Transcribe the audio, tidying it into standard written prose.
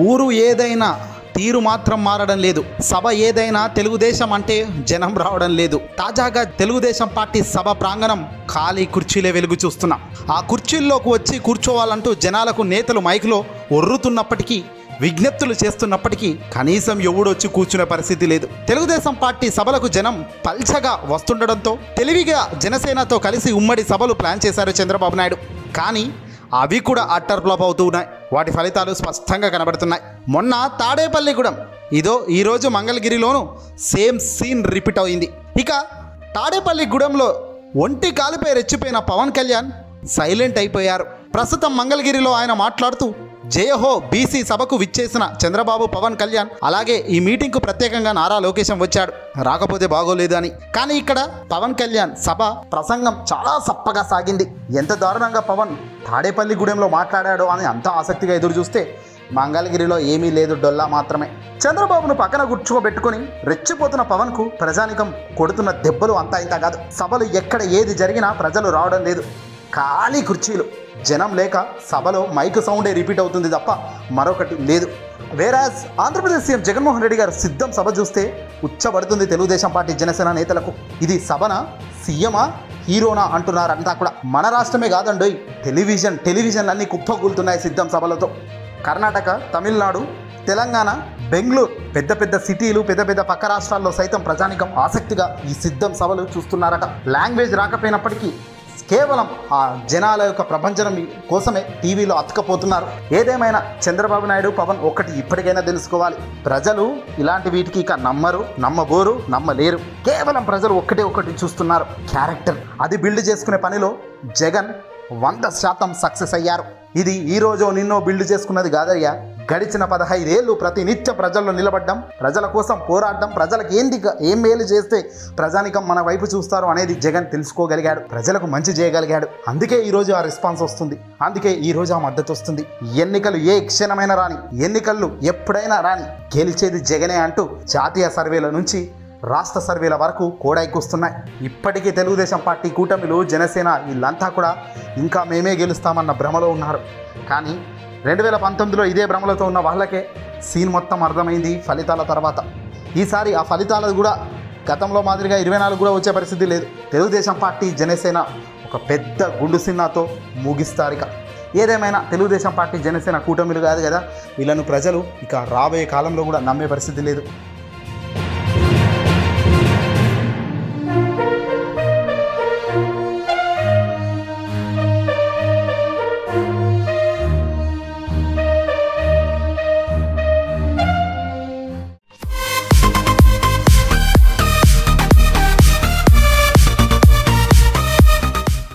ఊరు ఏదైనా తీరు మాత్రం మారడం లేదు. సభ ఏదైనా తెలుగుదేశం అంటే జనం రావడం లేదు. తాజాగా తెలుగుదేశం పార్టీ సభ ప్రాంగణం ఖాళీ కుర్చీలే వెలుగు చూస్తున్నాం. ఆ కుర్చీల్లోకి వచ్చి కూర్చోవాలంటూ జనాలకు నేతలు మైకులో ఒర్రుతున్నప్పటికీ, విజ్ఞప్తులు చేస్తున్నప్పటికీ కనీసం ఎవడొచ్చి కూర్చునే పరిస్థితి లేదు. తెలుగుదేశం పార్టీ సభలకు జనం పల్చగా వస్తుండడంతో తెలివిగా జనసేనతో కలిసి ఉమ్మడి సభలు ప్లాన్ చేశారు చంద్రబాబు నాయుడు. కానీ అవి కూడా అట్టర్ ఫ్లాప్ అవుతూ ఉన్నాయి. వాటి ఫలితాలు స్పష్టంగా కనబడుతున్నాయి. మొన్న తాడేపల్లిగూడెం, ఈరోజు మంగళగిరిలోనూ సేమ్ సీన్ రిపీట్ అయింది. ఇక తాడేపల్లిగూడెంలో ఒంటి కాలిపై రెచ్చిపోయిన పవన్ కళ్యాణ్ సైలెంట్ అయిపోయారు. ప్రస్తుతం మంగళగిరిలో ఆయన మాట్లాడుతూ జయహో బీసీ సభకు విచ్చేసిన చంద్రబాబు, పవన్ కళ్యాణ్, అలాగే ఈ మీటింగ్కు ప్రత్యేకంగా నారా లోకేశం వచ్చాడు, రాకపోతే బాగోలేదు అని. కానీ ఇక్కడ పవన్ కళ్యాణ్ సభ ప్రసంగం చాలా సప్పగా సాగింది. ఎంత దారుణంగా పవన్ తాడేపల్లిగూడెంలో మాట్లాడాడో అని అంత ఆసక్తిగా ఎదురు చూస్తే మంగళగిరిలో ఏమీ లేదు, డొల్లా మాత్రమే. చంద్రబాబును పక్కన కూర్చోబెట్టుకుని రెచ్చిపోతున్న పవన్కు ప్రజానికం కొడుతున్న దెబ్బలు అంతా ఇంత కాదు. సభలు ఎక్కడ ఏది జరిగినా ప్రజలు రావడం లేదు. ఖాళీ కుర్చీలు, జనం లేక సభలో మైక్ సౌండే రిపీట్ అవుతుంది తప్ప మరొకటి లేదు. వేరాజ్ ఆంధ్రప్రదేశ్ సీఎం జగన్మోహన్ రెడ్డి గారు సిద్ధం సభ చూస్తే ఉచ్చబడుతుంది తెలుగుదేశం పార్టీ, జనసేన నేతలకు. ఇది సభనా, సీఎమా, హీరోనా అంటున్నారంతా కూడా. మన రాష్ట్రమే కాదండోయ్, టెలివిజన్లన్నీ కుప్పకూలుతున్నాయి సిద్ధం సభలతో. కర్ణాటక, తమిళనాడు, తెలంగాణ, బెంగళూరు, పెద్ద పెద్ద సిటీలు, పెద్ద పెద్ద పక్క రాష్ట్రాల్లో సైతం ప్రజానికం ఆసక్తిగా ఈ సిద్ధం సభలు చూస్తున్నారట. లాంగ్వేజ్ రాకపోయినప్పటికీ కేవలం ఆ జనాల యొక్క ప్రపంచం కోసమే టీవీలో అతుకపోతున్నారు. ఏదేమైనా చంద్రబాబు నాయుడు, పవన్ ఒక్కటి ఇప్పటికైనా తెలుసుకోవాలి, ప్రజలు ఇలాంటి వీటికి ఇక నమ్మరు, నమ్మబోరు, నమ్మలేరు. కేవలం ప్రజలు ఒకటి చూస్తున్నారు, క్యారెక్టర్. అది బిల్డ్ చేసుకునే పనిలో జగన్ 100% సక్సెస్ అయ్యారు. ఇది ఈరోజో నిన్నో బిల్డ్ చేసుకున్నది కాదయ్యా. గడిచిన 15 ఏళ్ళు ప్రతినిత్యం ప్రజల్లో నిలబడ్డం, ప్రజల కోసం పోరాడడం, ప్రజలకు ఏం మేలు చేస్తే ప్రజానికం మన వైపు చూస్తారు అనేది జగన్ తెలుసుకోగలిగాడు, ప్రజలకు మంచి చేయగలిగాడు. అందుకే ఈరోజు ఆ రెస్పాన్స్ వస్తుంది, అందుకే ఈరోజు ఆ మద్దతు వస్తుంది. ఎన్నికలు ఏ క్షణమైనా రాని, ఎన్నికలు ఎప్పుడైనా రాని, గెలిచేది జగనే అంటూ జాతీయ సర్వేల నుంచి రాష్ట్ర సర్వేల వరకు కోడైకొస్తున్నాయి. ఇప్పటికీ తెలుగుదేశం పార్టీ, కూటమిలు, జనసేన వీళ్ళంతా కూడా ఇంకా మేమే గెలుస్తామన్న భ్రమలో ఉన్నారు. కానీ 2019లో ఇదే భ్రమలతో ఉన్న వాళ్ళకే సీన్ మొత్తం అర్థమైంది ఫలితాల తర్వాత. ఈసారి ఆ ఫలితాలు కూడా గతంలో మాదిరిగా 24 కూడా వచ్చే పరిస్థితి లేదు. తెలుగుదేశం పార్టీ, జనసేన ఒక పెద్ద గుండు సిన్నాతో ముగిస్తారు. ఇక ఏదేమైనా తెలుగుదేశం పార్టీ, జనసేన కూటమిలు కాదు కదా, వీళ్ళను ప్రజలు ఇక రాబోయే కాలంలో కూడా నమ్మే పరిస్థితి లేదు.